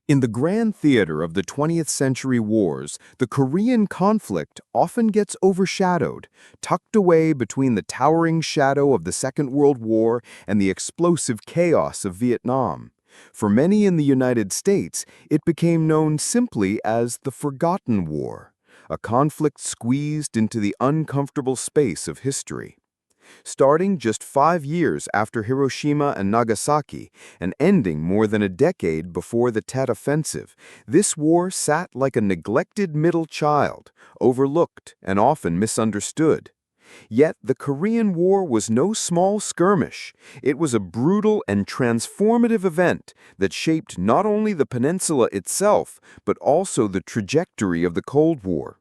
In the grand theater of the 20th century wars, the Korean conflict often gets overshadowed, tucked away between the towering shadow of the Second World War and the explosive chaos of Vietnam. For many in the United States, it became known simply as the Forgotten War, a conflict squeezed into the uncomfortable space of history. Starting just 5 years after Hiroshima and Nagasaki and ending more than a decade before the Tet Offensive, this war sat like a neglected middle child, overlooked and often misunderstood. Yet the Korean War was no small skirmish. It was a brutal and transformative event that shaped not only the peninsula itself, but also the trajectory of the Cold War.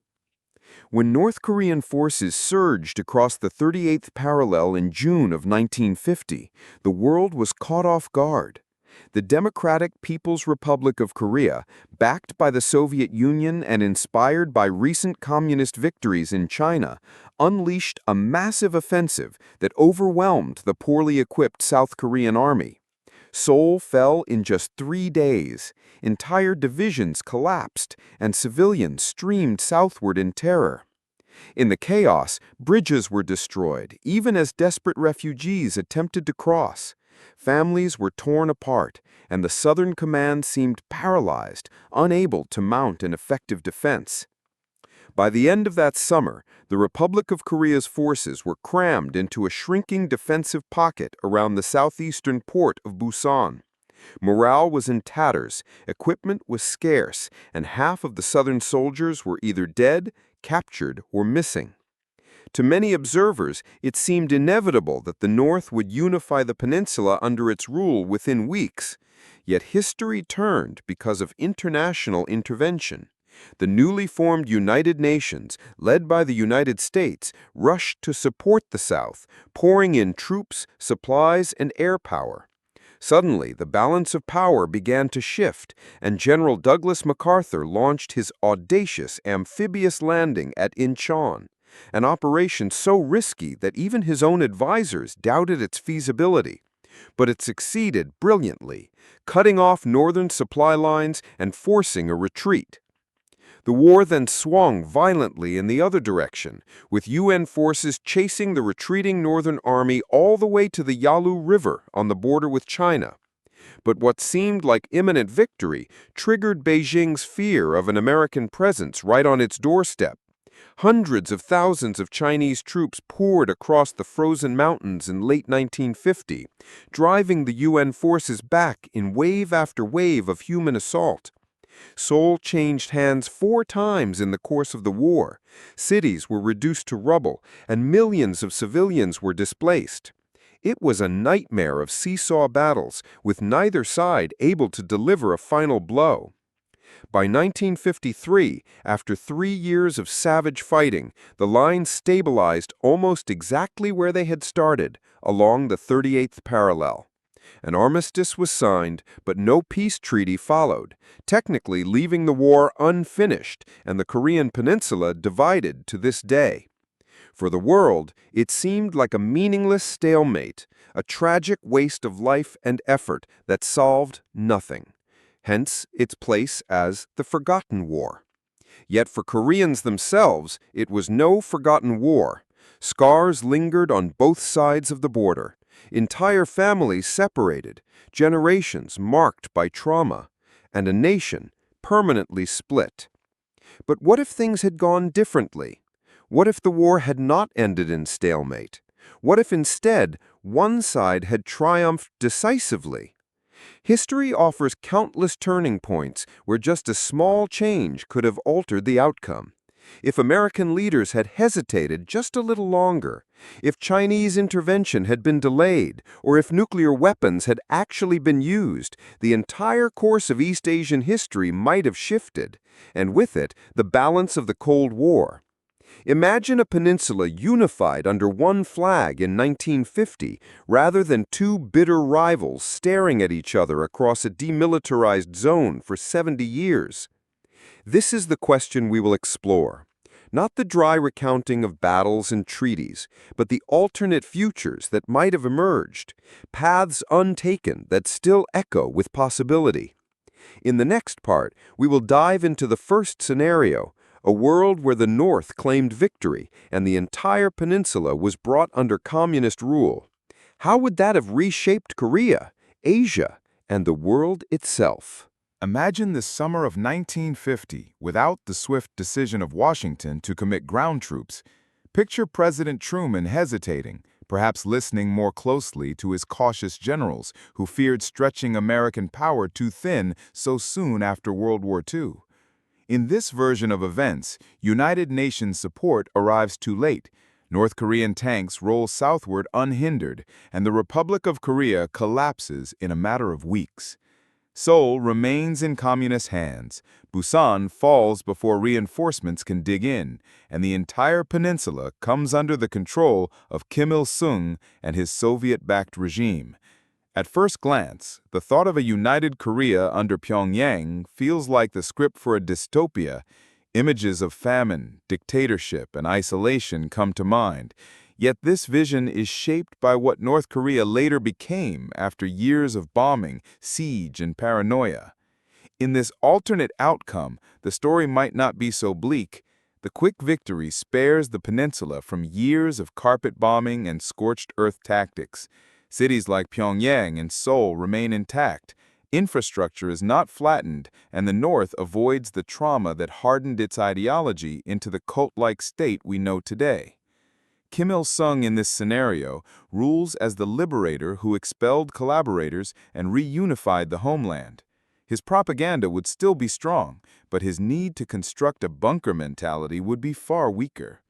When North Korean forces surged across the 38th parallel in June of 1950, the world was caught off guard. The Democratic People's Republic of Korea, backed by the Soviet Union and inspired by recent communist victories in China, unleashed a massive offensive that overwhelmed the poorly equipped South Korean army. Seoul fell in just 3 days. Entire divisions collapsed, and civilians streamed southward in terror. In the chaos, bridges were destroyed, even as desperate refugees attempted to cross. Families were torn apart, and the Southern Command seemed paralyzed, unable to mount an effective defense. By the end of that summer, the Republic of Korea's forces were crammed into a shrinking defensive pocket around the southeastern port of Busan. Morale was in tatters, equipment was scarce, and half of the Southern soldiers were either dead, captured, or missing. To many observers, it seemed inevitable that the North would unify the peninsula under its rule within weeks. Yet history turned because of international intervention. The newly formed United Nations, led by the United States, rushed to support the South, pouring in troops, supplies, and air power. Suddenly, the balance of power began to shift, and General Douglas MacArthur launched his audacious amphibious landing at Incheon, an operation so risky that even his own advisors doubted its feasibility. But it succeeded brilliantly, cutting off northern supply lines and forcing a retreat. The war then swung violently in the other direction, with UN forces chasing the retreating Northern Army all the way to the Yalu River on the border with China. But what seemed like imminent victory triggered Beijing's fear of an American presence right on its doorstep. Hundreds of thousands of Chinese troops poured across the frozen mountains in late 1950, driving the UN forces back in wave after wave of human assault. Seoul changed hands 4 times in the course of the war. Cities were reduced to rubble, and millions of civilians were displaced. It was a nightmare of seesaw battles, with neither side able to deliver a final blow. By 1953, after 3 years of savage fighting, the lines stabilized almost exactly where they had started, along the 38th parallel. An armistice was signed, but no peace treaty followed, technically leaving the war unfinished and the Korean peninsula divided to this day. For the world, it seemed like a meaningless stalemate, a tragic waste of life and effort that solved nothing. Hence its place as the Forgotten War. Yet for Koreans themselves, it was no forgotten war. Scars lingered on both sides of the border. Entire families separated, generations marked by trauma, and a nation permanently split. But what if things had gone differently? What if the war had not ended in stalemate? What if instead one side had triumphed decisively? History offers countless turning points where just a small change could have altered the outcome. If American leaders had hesitated just a little longer, if Chinese intervention had been delayed, or if nuclear weapons had actually been used, the entire course of East Asian history might have shifted, and with it, the balance of the Cold War. Imagine a peninsula unified under one flag in 1950, rather than 2 bitter rivals staring at each other across a demilitarized zone for 70 years. This is the question we will explore. Not the dry recounting of battles and treaties, but the alternate futures that might have emerged, paths untaken that still echo with possibility. In the next part, we will dive into the first scenario, a world where the North claimed victory and the entire peninsula was brought under communist rule. How would that have reshaped Korea, Asia, and the world itself? Imagine the summer of 1950 without the swift decision of Washington to commit ground troops. Picture President Truman hesitating, perhaps listening more closely to his cautious generals who feared stretching American power too thin so soon after World War II. In this version of events, United Nations support arrives too late. North Korean tanks roll southward unhindered, and the Republic of Korea collapses in a matter of weeks. Seoul remains in communist hands, Busan falls before reinforcements can dig in, and the entire peninsula comes under the control of Kim Il-sung and his Soviet-backed regime. At first glance, the thought of a united Korea under Pyongyang feels like the script for a dystopia. Images of famine, dictatorship, and isolation come to mind. Yet this vision is shaped by what North Korea later became after years of bombing, siege, and paranoia. In this alternate outcome, the story might not be so bleak. The quick victory spares the peninsula from years of carpet bombing and scorched earth tactics. Cities like Pyongyang and Seoul remain intact. Infrastructure is not flattened, and the North avoids the trauma that hardened its ideology into the cult-like state we know today. Kim Il-sung in this scenario rules as the liberator who expelled collaborators and reunified the homeland. His propaganda would still be strong, but his need to construct a bunker mentality would be far weaker.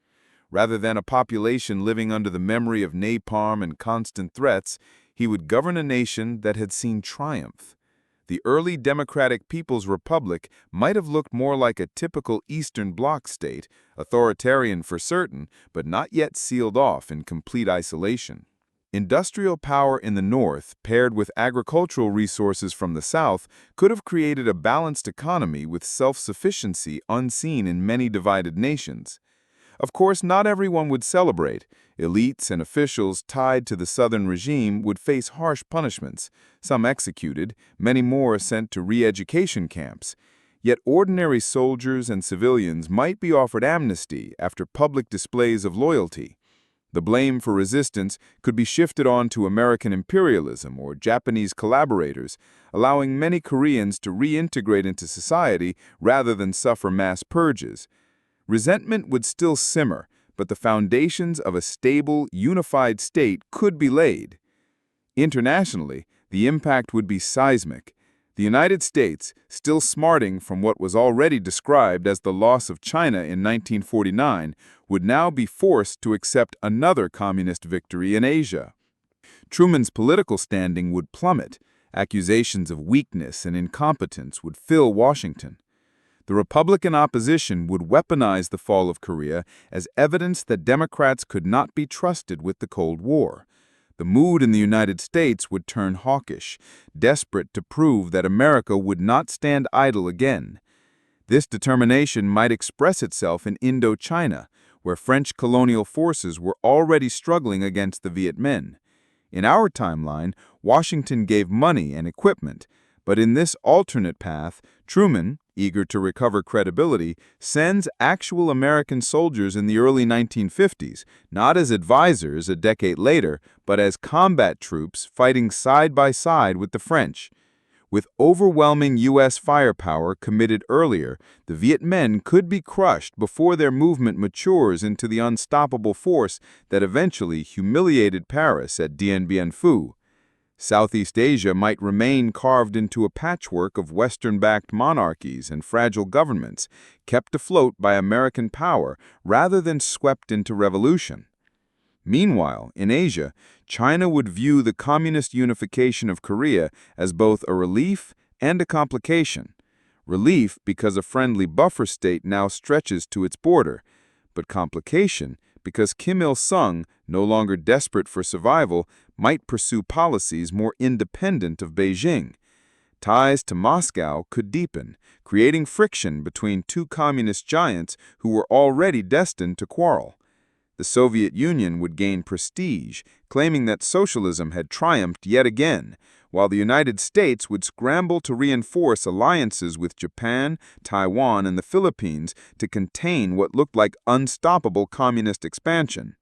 Rather than a population living under the memory of napalm and constant threats, he would govern a nation that had seen triumph. The early Democratic People's Republic might have looked more like a typical Eastern Bloc state, authoritarian for certain, but not yet sealed off in complete isolation. Industrial power in the North, paired with agricultural resources from the South, could have created a balanced economy with self-sufficiency unseen in many divided nations. Of course, not everyone would celebrate. Elites and officials tied to the Southern regime would face harsh punishments, some executed, many more sent to re-education camps. Yet ordinary soldiers and civilians might be offered amnesty after public displays of loyalty. The blame for resistance could be shifted on to American imperialism or Japanese collaborators, allowing many Koreans to reintegrate into society rather than suffer mass purges. Resentment would still simmer, but the foundations of a stable, unified state could be laid. Internationally, the impact would be seismic. The United States, still smarting from what was already described as the loss of China in 1949, would now be forced to accept another communist victory in Asia. Truman's political standing would plummet. Accusations of weakness and incompetence would fill Washington. The Republican opposition would weaponize the fall of Korea as evidence that Democrats could not be trusted with the Cold War. The mood in the United States would turn hawkish, desperate to prove that America would not stand idle again. This determination might express itself in Indochina, where French colonial forces were already struggling against the Viet Minh. In our timeline, Washington gave money and equipment, but in this alternate path, Truman, eager to recover credibility, sends actual American soldiers in the early 1950s, not as advisors a decade later, but as combat troops fighting side by side with the French. With overwhelming U.S. firepower committed earlier, the Viet Minh could be crushed before their movement matures into the unstoppable force that eventually humiliated Paris at Dien Bien Phu. Southeast Asia might remain carved into a patchwork of Western-backed monarchies and fragile governments, kept afloat by American power rather than swept into revolution. Meanwhile, in Asia, China would view the communist unification of Korea as both a relief and a complication. Relief because a friendly buffer state now stretches to its border, but complication because Kim Il-sung, no longer desperate for survival, might pursue policies more independent of Beijing. Ties to Moscow could deepen, creating friction between two communist giants who were already destined to quarrel. The Soviet Union would gain prestige, claiming that socialism had triumphed yet again, while the United States would scramble to reinforce alliances with Japan, Taiwan, and the Philippines to contain what looked like unstoppable communist expansion.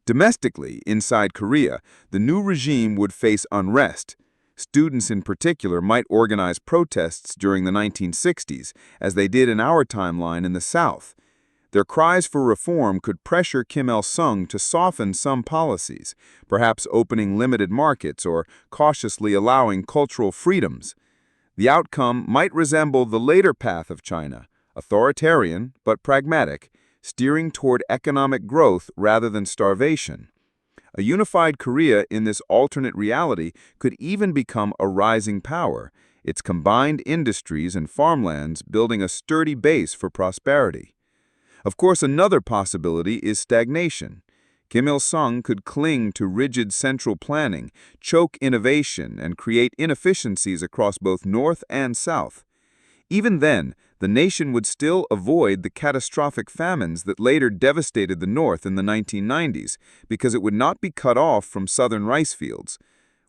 Domestically, inside Korea, the new regime would face unrest. Students in particular might organize protests during the 1960s, as they did in our timeline in the South. Their cries for reform could pressure Kim Il-sung to soften some policies, perhaps opening limited markets or cautiously allowing cultural freedoms. The outcome might resemble the later path of China, authoritarian but pragmatic, steering toward economic growth rather than starvation. A unified Korea in this alternate reality could even become a rising power, its combined industries and farmlands building a sturdy base for prosperity. Of course, another possibility is stagnation. Kim Il-sung could cling to rigid central planning, choke innovation, and create inefficiencies across both North and South. Even then, the nation would still avoid the catastrophic famines that later devastated the North in the 1990s, because it would not be cut off from southern rice fields.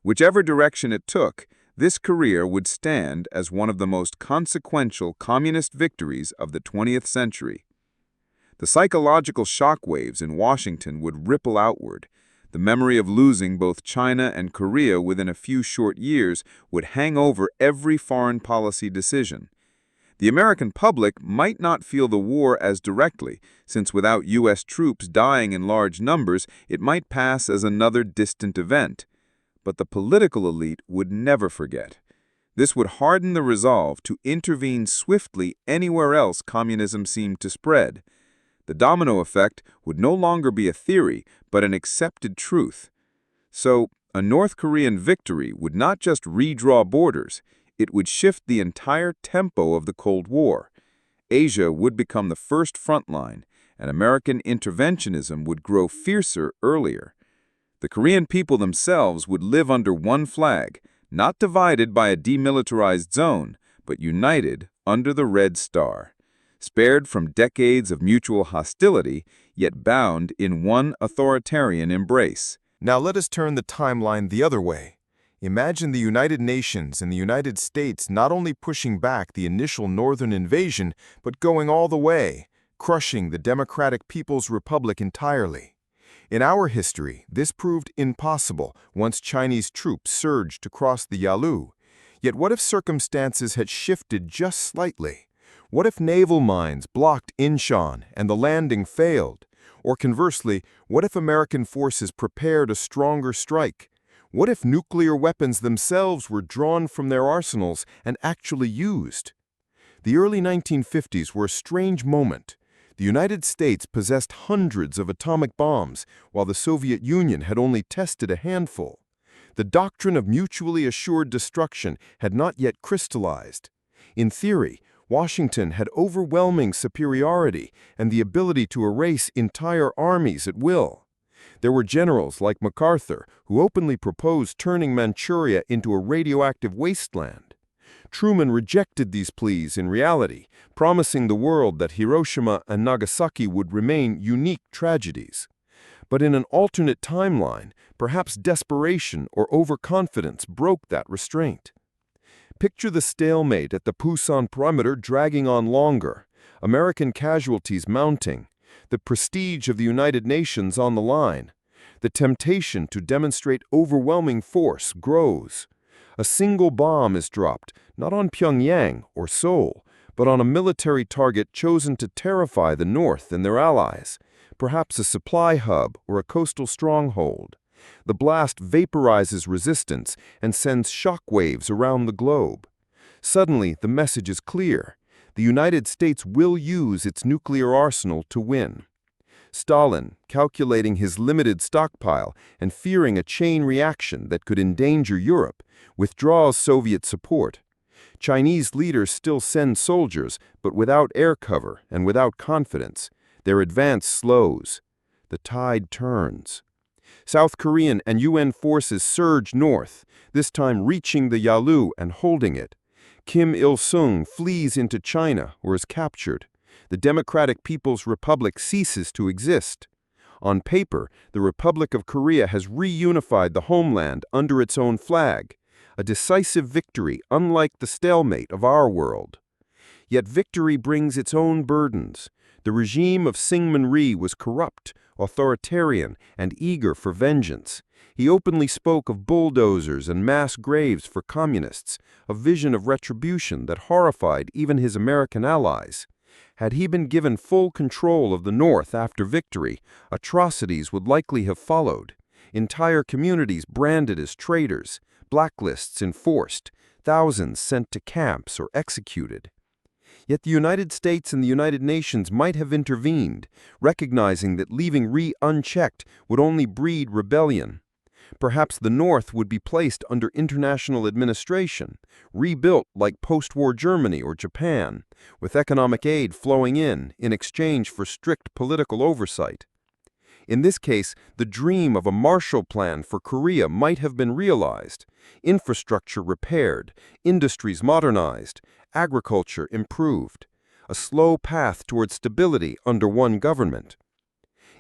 Whichever direction it took, this career would stand as one of the most consequential communist victories of the 20th century. The psychological shockwaves in Washington would ripple outward. The memory of losing both China and Korea within a few short years would hang over every foreign policy decision. The American public might not feel the war as directly, since without U.S. troops dying in large numbers, it might pass as another distant event. But the political elite would never forget. This would harden the resolve to intervene swiftly anywhere else communism seemed to spread. The domino effect would no longer be a theory, but an accepted truth. So, a North Korean victory would not just redraw borders, it would shift the entire tempo of the Cold War. Asia would become the first front line, and American interventionism would grow fiercer earlier. The Korean people themselves would live under one flag, not divided by a demilitarized zone, but united under the Red Star. Spared from decades of mutual hostility, yet bound in one authoritarian embrace. Now let us turn the timeline the other way. Imagine the United Nations and the United States not only pushing back the initial northern invasion, but going all the way, crushing the Democratic People's Republic entirely. In our history, this proved impossible once Chinese troops surged across the Yalu. Yet what if circumstances had shifted just slightly? What if naval mines blocked Incheon and the landing failed? Or conversely, what if American forces prepared a stronger strike? What if nuclear weapons themselves were drawn from their arsenals and actually used? The early 1950s were a strange moment. The United States possessed hundreds of atomic bombs, while the Soviet Union had only tested a handful. The doctrine of mutually assured destruction had not yet crystallized. In theory, Washington had overwhelming superiority and the ability to erase entire armies at will. There were generals like MacArthur who openly proposed turning Manchuria into a radioactive wasteland. Truman rejected these pleas in reality, promising the world that Hiroshima and Nagasaki would remain unique tragedies. But in an alternate timeline, perhaps desperation or overconfidence broke that restraint. Picture the stalemate at the Pusan perimeter dragging on longer, American casualties mounting, the prestige of the United Nations on the line. The temptation to demonstrate overwhelming force grows. A single bomb is dropped, not on Pyongyang or Seoul, but on a military target chosen to terrify the North and their allies, perhaps a supply hub or a coastal stronghold. The blast vaporizes resistance and sends shockwaves around the globe. Suddenly, the message is clear. The United States will use its nuclear arsenal to win. Stalin, calculating his limited stockpile and fearing a chain reaction that could endanger Europe, withdraws Soviet support. Chinese leaders still send soldiers, but without air cover and without confidence. Their advance slows. The tide turns. South Korean and UN forces surge north, this time reaching the Yalu and holding it. Kim Il-sung flees into China or is captured. The Democratic People's Republic ceases to exist. On paper, the Republic of Korea has reunified the homeland under its own flag. a decisive victory unlike the stalemate of our world. Yet victory brings its own burdens. The regime of Syngman Rhee was corrupt, authoritarian, and eager for vengeance. He openly spoke of bulldozers and mass graves for communists, a vision of retribution that horrified even his American allies. Had he been given full control of the North after victory, atrocities would likely have followed. Entire communities branded as traitors, blacklists enforced, thousands sent to camps or executed. Yet the United States and the United Nations might have intervened, recognizing that leaving Rhee unchecked would only breed rebellion. Perhaps the North would be placed under international administration, rebuilt like post-war Germany or Japan, with economic aid flowing in exchange for strict political oversight. In this case, the dream of a Marshall Plan for Korea might have been realized, infrastructure repaired, industries modernized, agriculture improved, a slow path toward stability under one government.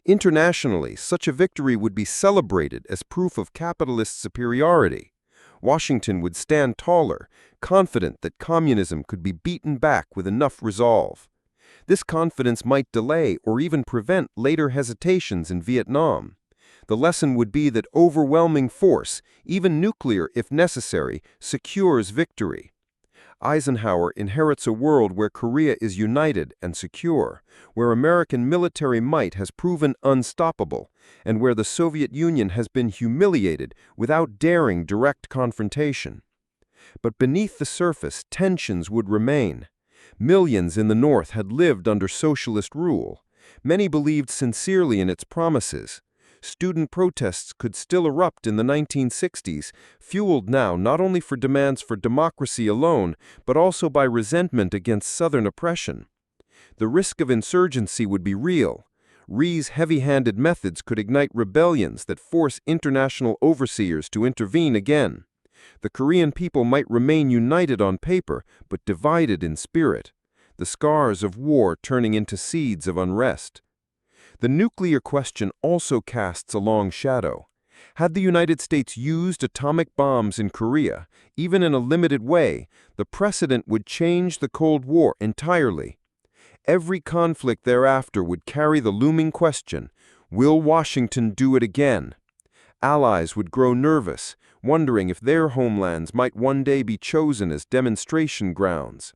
Internationally, such a victory would be celebrated as proof of capitalist superiority. Washington would stand taller, confident that communism could be beaten back with enough resolve. This confidence might delay or even prevent later hesitations in Vietnam. The lesson would be that overwhelming force, even nuclear if necessary, secures victory. Eisenhower inherits a world where Korea is united and secure, where American military might has proven unstoppable, and where the Soviet Union has been humiliated without daring direct confrontation. But beneath the surface, tensions would remain. Millions in the North had lived under socialist rule. Many believed sincerely in its promises. Student protests could still erupt in the 1960s, fueled now not only for demands for democracy alone, but also by resentment against Southern oppression. The risk of insurgency would be real. Rhee's heavy-handed methods could ignite rebellions that force international overseers to intervene again. The Korean people might remain united on paper, but divided in spirit, the scars of war turning into seeds of unrest. The nuclear question also casts a long shadow. Had the United States used atomic bombs in Korea, even in a limited way, the precedent would change the Cold War entirely. Every conflict thereafter would carry the looming question, will Washington do it again? Allies would grow nervous, wondering if their homelands might one day be chosen as demonstration grounds.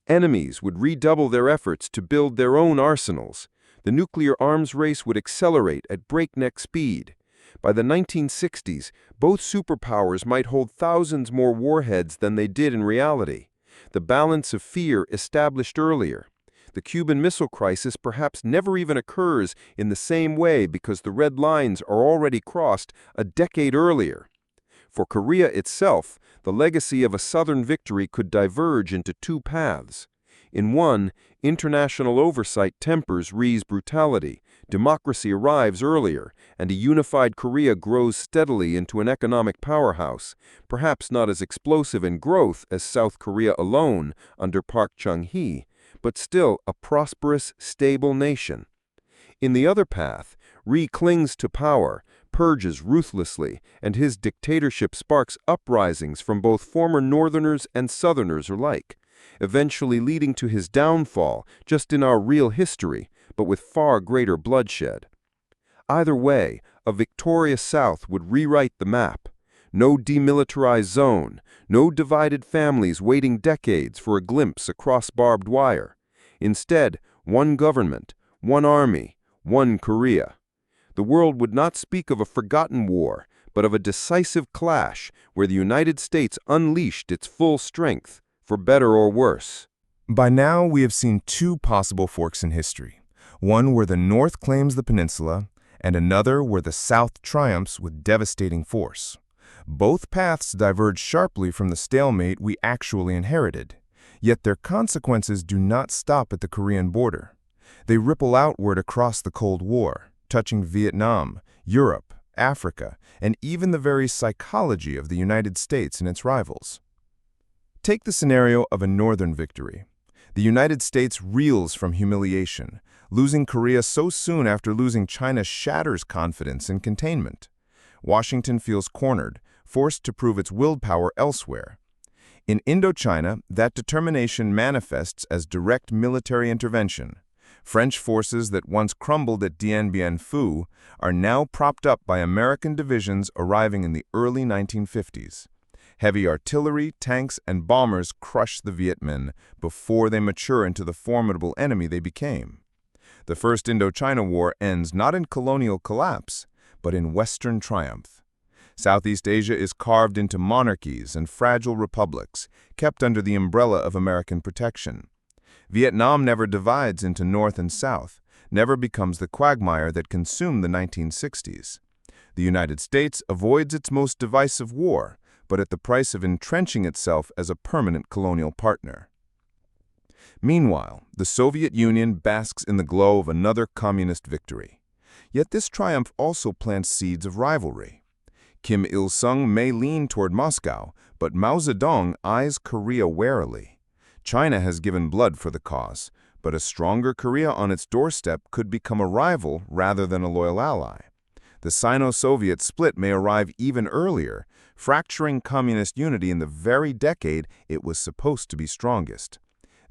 Enemies would redouble their efforts to build their own arsenals. The nuclear arms race would accelerate at breakneck speed. By the 1960s, both superpowers might hold thousands more warheads than they did in reality. The balance of fear established earlier. The Cuban Missile Crisis perhaps never even occurs in the same way because the red lines are already crossed a decade earlier. For Korea itself, the legacy of a Southern victory could diverge into two paths. In one, international oversight tempers Rhee's brutality, democracy arrives earlier, and a unified Korea grows steadily into an economic powerhouse, perhaps not as explosive in growth as South Korea alone under Park Chung-hee, but still a prosperous, stable nation. In the other path, Rhee clings to power, purges ruthlessly, and his dictatorship sparks uprisings from both former Northerners and Southerners alike, eventually leading to his downfall just in our real history, but with far greater bloodshed. Either way, a victorious South would rewrite the map. No demilitarized zone, no divided families waiting decades for a glimpse across barbed wire. Instead, one government, one army, one Korea. The world would not speak of a forgotten war, but of a decisive clash where the United States unleashed its full strength, for better or worse. By now, we have seen two possible forks in history, one where the North claims the peninsula, and another where the South triumphs with devastating force. Both paths diverge sharply from the stalemate we actually inherited, yet their consequences do not stop at the Korean border. They ripple outward across the Cold War, touching Vietnam, Europe, Africa, and even the very psychology of the United States and its rivals. Take the scenario of a Northern victory. The United States reels from humiliation. Losing Korea so soon after losing China shatters confidence and containment. Washington feels cornered, forced to prove its willpower elsewhere. In Indochina, that determination manifests as direct military intervention. French forces that once crumbled at Dien Bien Phu are now propped up by American divisions arriving in the early 1950s. Heavy artillery, tanks, and bombers crush the Viet Minh before they mature into the formidable enemy they became. The First Indochina War ends not in colonial collapse, but in Western triumph. Southeast Asia is carved into monarchies and fragile republics, kept under the umbrella of American protection. Vietnam never divides into North and South, never becomes the quagmire that consumed the 1960s. The United States avoids its most divisive war, but at the price of entrenching itself as a permanent colonial partner. Meanwhile, the Soviet Union basks in the glow of another communist victory. Yet this triumph also plants seeds of rivalry. Kim Il-sung may lean toward Moscow, but Mao Zedong eyes Korea warily. China has given blood for the cause, but a stronger Korea on its doorstep could become a rival rather than a loyal ally. The Sino-Soviet split may arrive even earlier, fracturing communist unity in the very decade it was supposed to be strongest.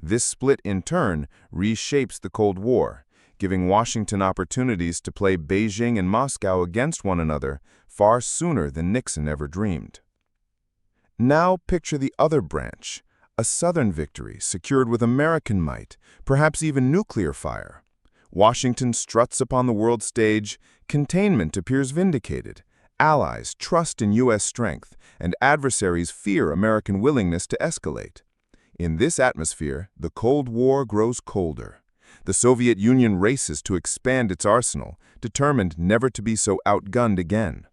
This split, in turn, reshapes the Cold War, giving Washington opportunities to play Beijing and Moscow against one another far sooner than Nixon ever dreamed. Now picture the other branch, a Southern victory secured with American might, perhaps even nuclear fire. Washington struts upon the world stage, containment appears vindicated, allies trust in U.S. strength, and adversaries fear American willingness to escalate. In this atmosphere, the Cold War grows colder. The Soviet Union races to expand its arsenal, determined never to be so outgunned again.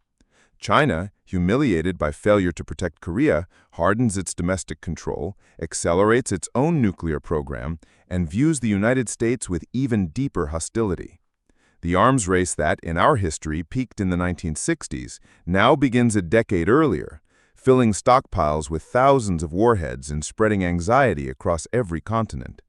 China, humiliated by failure to protect Korea, hardens its domestic control, accelerates its own nuclear program, and views the United States with even deeper hostility. The arms race that, in our history, peaked in the 1960s, now begins a decade earlier, filling stockpiles with thousands of warheads and spreading anxiety across every continent.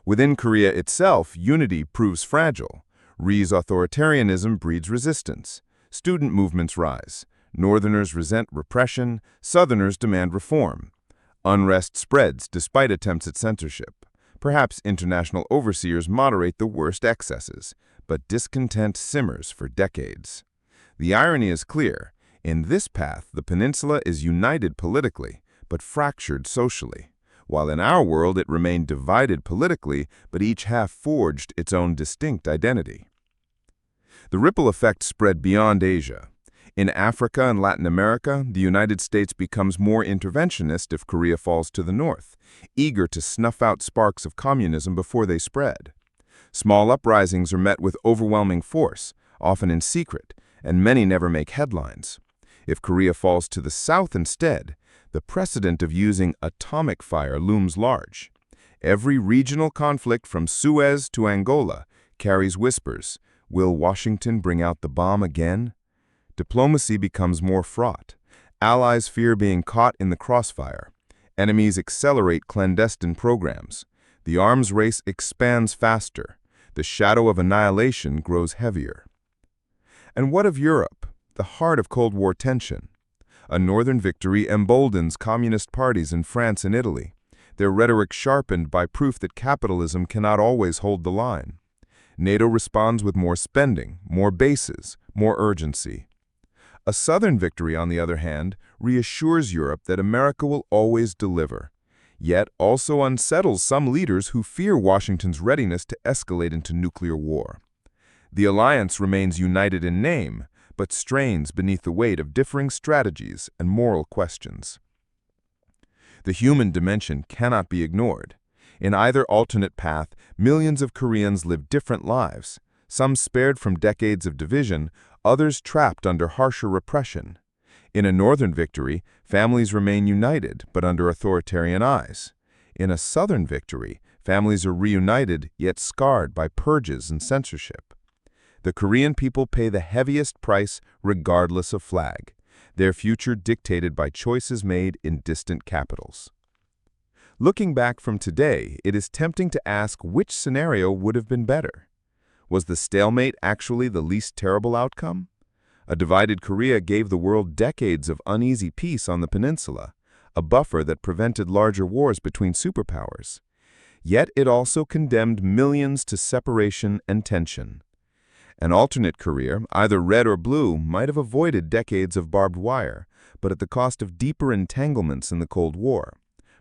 Within Korea itself, unity proves fragile. Ri's authoritarianism breeds resistance. Student movements rise. Northerners resent repression. Southerners demand reform. Unrest spreads despite attempts at censorship. Perhaps international overseers moderate the worst excesses, but discontent simmers for decades. The irony is clear. In this path, the peninsula is united politically, but fractured socially, while in our world it remained divided politically, but each half forged its own distinct identity. The ripple effect spread beyond Asia. In Africa and Latin America, the United States becomes more interventionist if Korea falls to the north, eager to snuff out sparks of communism before they spread. Small uprisings are met with overwhelming force, often in secret, and many never make headlines. If Korea falls to the south instead, the precedent of using atomic fire looms large. Every regional conflict from Suez to Angola carries whispers. Will Washington bring out the bomb again? Diplomacy becomes more fraught. Allies fear being caught in the crossfire. Enemies accelerate clandestine programs. The arms race expands faster. The shadow of annihilation grows heavier. And what of Europe, the heart of Cold War tension? A northern victory emboldens communist parties in France and Italy, their rhetoric sharpened by proof that capitalism cannot always hold the line. NATO responds with more spending, more bases, more urgency. A southern victory, on the other hand, reassures Europe that America will always deliver, yet also unsettles some leaders who fear Washington's readiness to escalate into nuclear war. The alliance remains united in name, but strains beneath the weight of differing strategies and moral questions. The human dimension cannot be ignored. In either alternate path, millions of Koreans live different lives, some spared from decades of division, others trapped under harsher repression. In a northern victory, families remain united but under authoritarian eyes. In a southern victory, families are reunited yet scarred by purges and censorship. The Korean people pay the heaviest price regardless of flag, their future dictated by choices made in distant capitals. Looking back from today, it is tempting to ask which scenario would have been better. Was the stalemate actually the least terrible outcome? A divided Korea gave the world decades of uneasy peace on the peninsula, a buffer that prevented larger wars between superpowers. Yet it also condemned millions to separation and tension. An alternate Korea, either red or blue, might have avoided decades of barbed wire, but at the cost of deeper entanglements in the Cold War,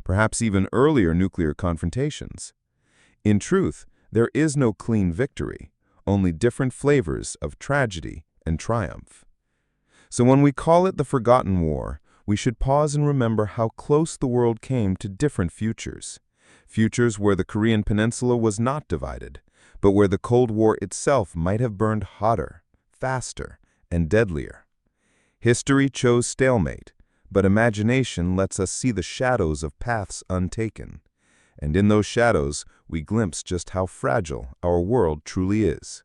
perhaps even earlier nuclear confrontations. In truth, there is no clean victory, only different flavors of tragedy and triumph. So when we call it the Forgotten War, we should pause and remember how close the world came to different futures. Futures where the Korean peninsula was not divided, but where the Cold War itself might have burned hotter, faster, and deadlier. History chose stalemate, but imagination lets us see the shadows of paths untaken. And in those shadows, we glimpse just how fragile our world truly is.